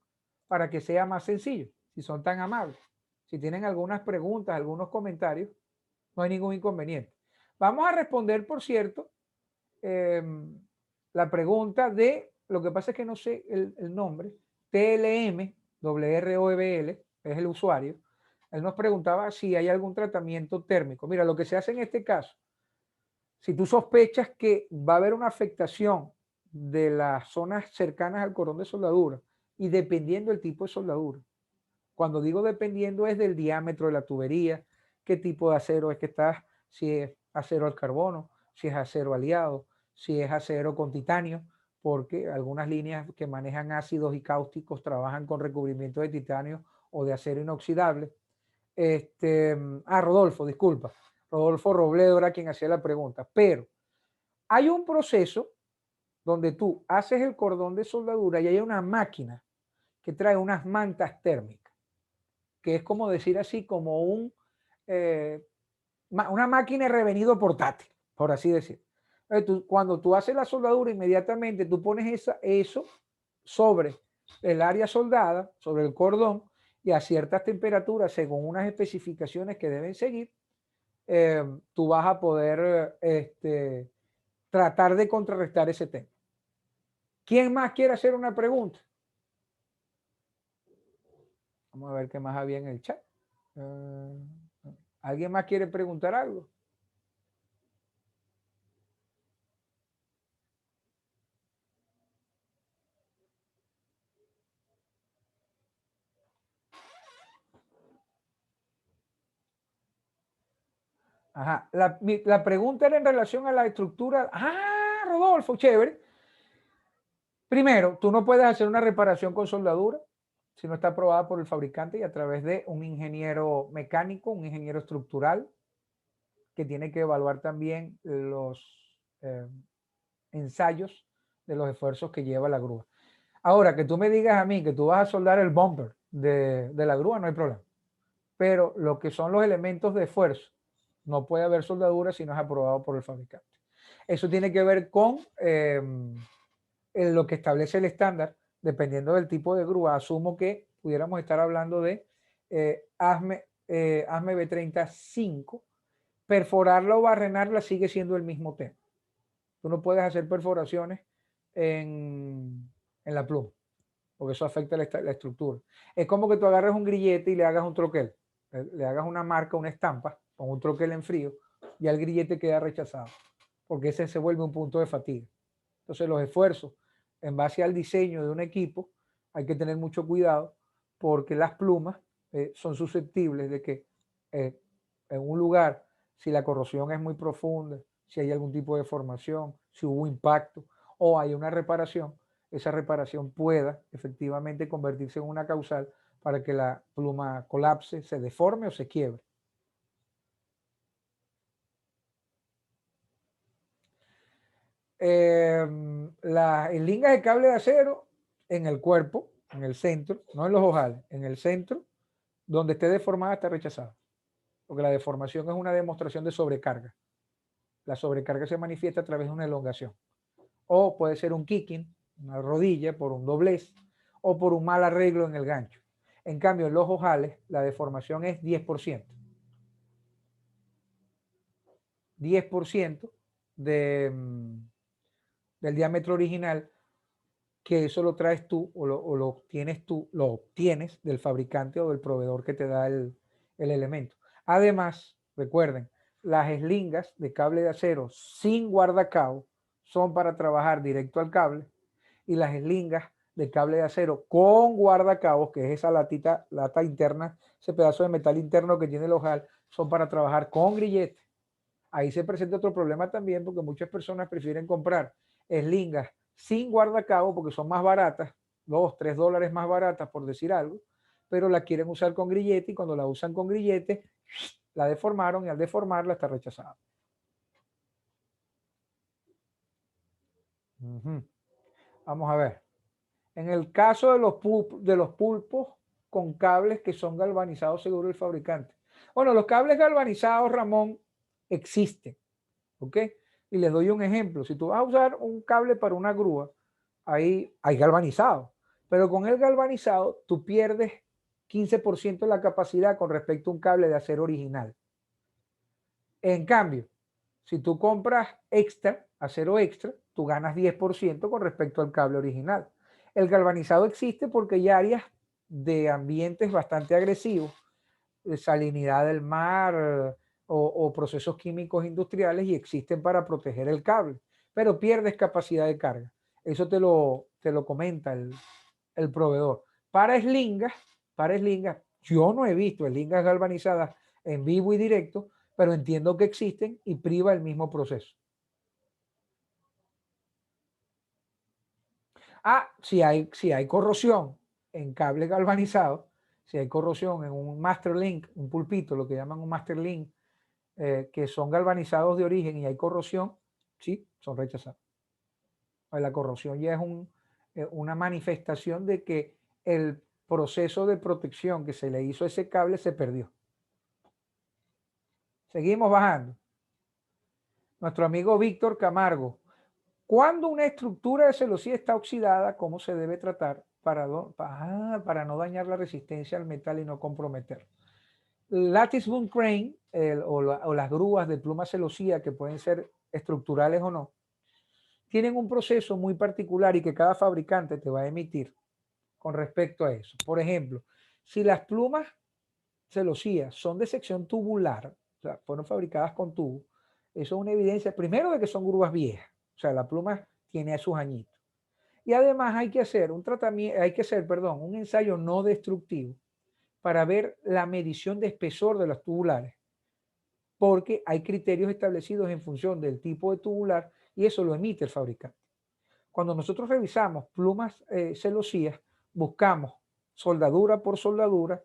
S1: para que sea más sencillo, si son tan amables. Si tienen algunas preguntas, algunos comentarios, no hay ningún inconveniente. Vamos a responder, por cierto, la pregunta de, lo que pasa es que no sé el nombre, TLM, WROBL, es el usuario. Él nos preguntaba si hay algún tratamiento térmico. Mira, lo que se hace en este caso, si tú sospechas que va a haber una afectación de las zonas cercanas al cordón de soldadura y dependiendo del tipo de soldadura, cuando digo dependiendo es del diámetro de la tubería, qué tipo de acero es que está, si es acero al carbono, si es acero aliado, si es acero con titanio, porque algunas líneas que manejan ácidos y cáusticos trabajan con recubrimiento de titanio o de acero inoxidable. Rodolfo, disculpa. Rodolfo Robledo era quien hacía la pregunta. Pero hay un proceso donde tú haces el cordón de soldadura y hay una máquina que trae unas mantas térmicas, que es como decir así, como una máquina de revenido portátil, por así decir. Cuando tú haces la soldadura, inmediatamente tú pones eso sobre el área soldada, sobre el cordón, y a ciertas temperaturas, según unas especificaciones que deben seguir, tú vas a poder tratar de contrarrestar ese tema. ¿Quién más quiere hacer una pregunta? Vamos a ver qué más había en el chat. ¿Alguien más quiere preguntar algo? Ajá. La pregunta era en relación a la estructura. Ah, Rodolfo, chévere. Primero, tú no puedes hacer una reparación con soldadura si no está aprobada por el fabricante y a través de un ingeniero mecánico, un ingeniero estructural, que tiene que evaluar también los ensayos de los esfuerzos que lleva la grúa. Ahora, que tú me digas a mí que tú vas a soldar el bumper de la grúa, no hay problema. Pero lo que son los elementos de esfuerzo, no puede haber soldadura si no es aprobado por el fabricante. Eso tiene que ver con lo que establece el estándar, dependiendo del tipo de grúa. Asumo que pudiéramos estar hablando de ASME B35. Perforarla o barrenarla sigue siendo el mismo tema. Tú no puedes hacer perforaciones en la pluma, porque eso afecta la estructura. Es como que tú agarres un grillete y le hagas un troquel, le hagas una marca, una estampa, con un troquel en frío, y el grillete queda rechazado, porque ese se vuelve un punto de fatiga. Entonces los esfuerzos en base al diseño de un equipo hay que tener mucho cuidado, porque las plumas son susceptibles de que en un lugar, si la corrosión es muy profunda, si hay algún tipo de formación, si hubo impacto o hay una reparación, esa reparación pueda efectivamente convertirse en una causal para que la pluma colapse, se deforme o se quiebre. En lingas de cable de acero en el cuerpo, en el centro, no en los ojales, en el centro, donde esté deformada está rechazada, porque la deformación es una demostración de sobrecarga. La sobrecarga se manifiesta a través de una elongación. o puede ser un kicking, una rodilla por un doblez, o por un mal arreglo en el gancho. En cambio, en los ojales, la deformación es 10%. 10% de, del diámetro original, que eso lo traes tú o lo obtienes tú, lo obtienes del fabricante o del proveedor que te da el elemento. Además, recuerden, las eslingas de cable de acero sin guardacabo son para trabajar directo al cable, y las eslingas de cable de acero con guardacabos, que es esa lata interna, ese pedazo de metal interno que tiene el ojal, son para trabajar con grillete. Ahí se presenta otro problema también, porque muchas personas prefieren comprar eslingas sin guardacabo porque son más baratas, $2, $3 más baratas, por decir algo, pero la quieren usar con grillete, y cuando la usan con grillete, la deformaron, y al deformarla está rechazada. Vamos a ver. En el caso de los pulpos con cables que son galvanizados según el fabricante. Bueno, los cables galvanizados, Ramón, existen, ¿ok? Y les doy un ejemplo. Si tú vas a usar un cable para una grúa, ahí hay galvanizado, pero con el galvanizado tú pierdes 15% de la capacidad con respecto a un cable de acero original. En cambio, si tú compras extra, acero extra, tú ganas 10% con respecto al cable original. El galvanizado existe porque hay áreas de ambientes bastante agresivos, de salinidad del mar, o procesos químicos industriales, y existen para proteger el cable, pero pierdes capacidad de carga. Eso te lo comenta el proveedor. Para eslingas, yo no he visto eslingas galvanizadas en vivo y directo, pero entiendo que existen y priva el mismo proceso. Si hay corrosión en cable galvanizado, si hay corrosión en un master link, un pulpito, lo que llaman un master link, que son galvanizados de origen y hay corrosión, sí, son rechazados. La corrosión ya es una manifestación de que el proceso de protección que se le hizo a ese cable se perdió. Seguimos bajando. Nuestro amigo Víctor Camargo. Cuando una estructura de celosía está oxidada, ¿cómo se debe tratar para no dañar la resistencia al metal y no comprometer? Lattice boom crane, o las grúas de pluma celosía, que pueden ser estructurales o no, tienen un proceso muy particular y que cada fabricante te va a emitir con respecto a eso. Por ejemplo, si las plumas celosías son de sección tubular, o sea, fueron fabricadas con tubo, eso es una evidencia primero de que son grúas viejas, o sea, la pluma tiene sus añitos. Y además hay que hacer un ensayo no destructivo para ver la medición de espesor de los tubulares, porque hay criterios establecidos en función del tipo de tubular, y eso lo emite el fabricante. Cuando nosotros revisamos plumas celosías, buscamos soldadura por soldadura,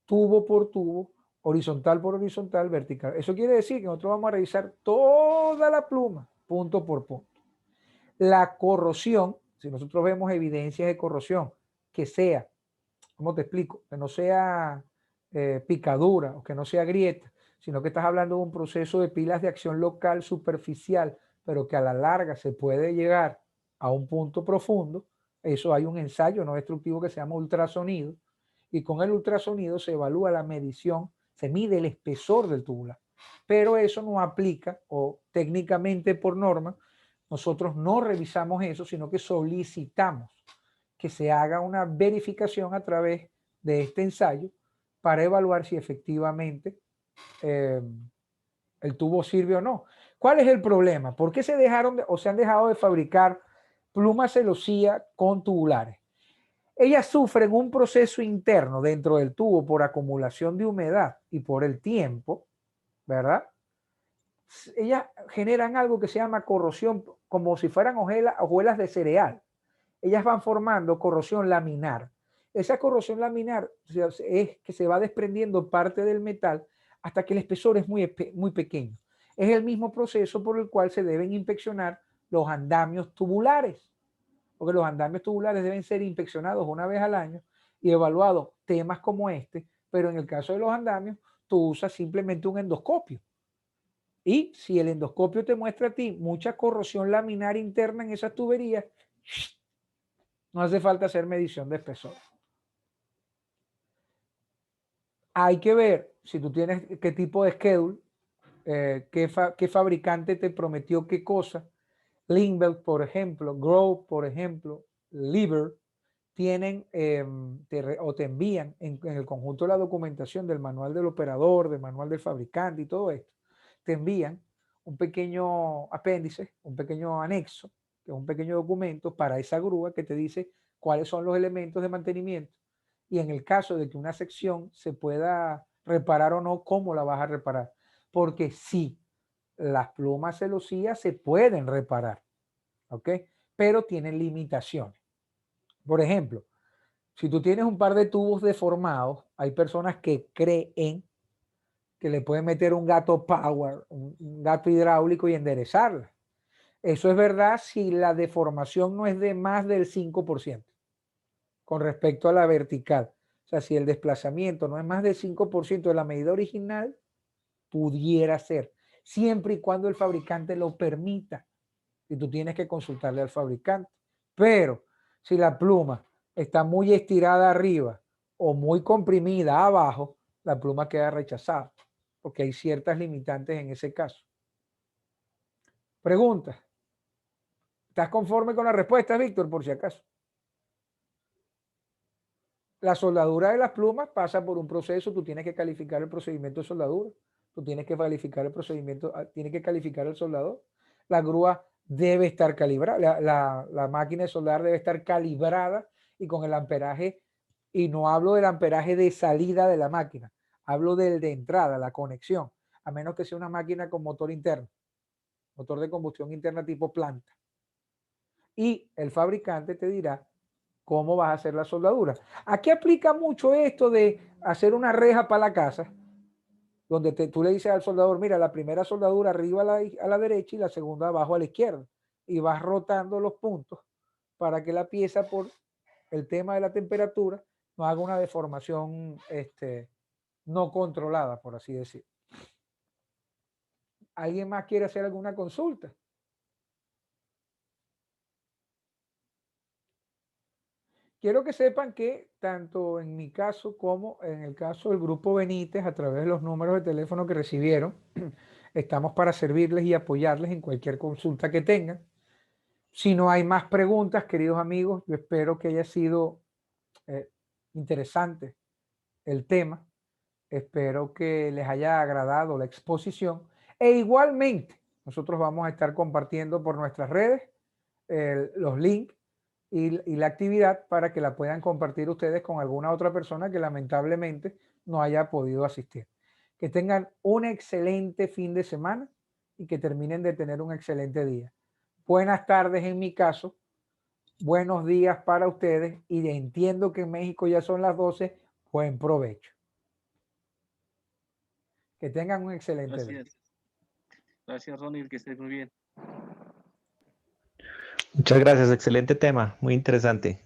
S1: tubo por tubo, horizontal por horizontal, vertical. Eso quiere decir que nosotros vamos a revisar toda la pluma, punto por punto. La corrosión, si nosotros vemos evidencias de corrosión, que sea, ¿cómo te explico? Que no sea picadura o que no sea grieta, sino que estás hablando de un proceso de pilas de acción local superficial, pero que a la larga se puede llegar a un punto profundo. Eso hay un ensayo no destructivo que se llama ultrasonido, y con el ultrasonido se evalúa la medición, se mide el espesor del tubular. Pero eso no aplica, o técnicamente por norma, nosotros no revisamos eso, sino que solicitamos que se haga una verificación a través de este ensayo para evaluar si efectivamente el tubo sirve o no. ¿Cuál es el problema? ¿Por qué se han dejado de fabricar plumas celosía con tubulares? Ellas sufren un proceso interno dentro del tubo por acumulación de humedad y por el tiempo, ¿verdad? Ellas generan algo que se llama corrosión, como si fueran hojuelas de cereal. Ellas van formando corrosión laminar. Esa corrosión laminar es que se va desprendiendo parte del metal hasta que el espesor es muy pequeño. Es el mismo proceso por el cual se deben inspeccionar los andamios tubulares, porque los andamios tubulares deben ser inspeccionados una vez al año y evaluados temas como este, pero en el caso de los andamios, tú usas simplemente un endoscopio. Y si el endoscopio te muestra a ti mucha corrosión laminar interna en esas tuberías, no hace falta hacer medición de espesor. Hay que ver si tú tienes qué tipo de schedule, qué fabricante te prometió qué cosa. Lindbergh, por ejemplo, Grove, por ejemplo, Liebherr, tienen o te envían en el conjunto de la documentación del manual del operador, del manual del fabricante y todo esto, te envían un pequeño apéndice, un pequeño anexo, que es un pequeño documento para esa grúa que te dice cuáles son los elementos de mantenimiento y en el caso de que una sección se pueda reparar o no, cómo la vas a reparar. Porque sí, las plumas celosías se pueden reparar, ¿ok? Pero tienen limitaciones. Por ejemplo, si tú tienes un par de tubos deformados, hay personas que creen que le pueden meter un gato power, un gato hidráulico y enderezarla. Eso es verdad si la deformación no es de más del 5% con respecto a la vertical. O sea, si el desplazamiento no es más del 5% de la medida original, pudiera ser, siempre y cuando el fabricante lo permita. Y tú tienes que consultarle al fabricante. Pero si la pluma está muy estirada arriba o muy comprimida abajo, la pluma queda rechazada, porque hay ciertas limitantes en ese caso. Pregunta. ¿Estás conforme con la respuesta, Víctor, por si acaso? La soldadura de las plumas pasa por un proceso, tú tienes que calificar el procedimiento de soldadura, tú tienes que calificar el procedimiento, tienes que calificar el soldador. La grúa debe estar calibrada, la máquina de soldar debe estar calibrada y con el amperaje, y no hablo del amperaje de salida de la máquina, hablo del de entrada, la conexión, a menos que sea una máquina con motor interno, motor de combustión interna tipo planta. Y el fabricante te dirá cómo vas a hacer la soldadura. Aquí aplica mucho esto de hacer una reja para la casa, donde tú le dices al soldador, mira, la primera soldadura arriba a la derecha y la segunda abajo a la izquierda. Y vas rotando los puntos para que la pieza, por el tema de la temperatura, no haga una deformación no controlada, por así decir. ¿Alguien más quiere hacer alguna consulta? Quiero que sepan que tanto en mi caso como en el caso del Grupo Benítez, a través de los números de teléfono que recibieron, estamos para servirles y apoyarles en cualquier consulta que tengan. Si no hay más preguntas, queridos amigos, yo espero que haya sido interesante el tema. Espero que les haya agradado la exposición. E igualmente, nosotros vamos a estar compartiendo por nuestras redes los links y la actividad para que la puedan compartir ustedes con alguna otra persona que lamentablemente no haya podido asistir. Que tengan un excelente fin de semana y que terminen de tener un excelente día. Buenas tardes en mi caso, buenos días para ustedes y entiendo que en México ya son las 12, buen provecho. Que tengan un excelente día.
S2: Gracias, Ronnie, que estés muy bien.
S3: Muchas gracias, excelente tema, muy interesante.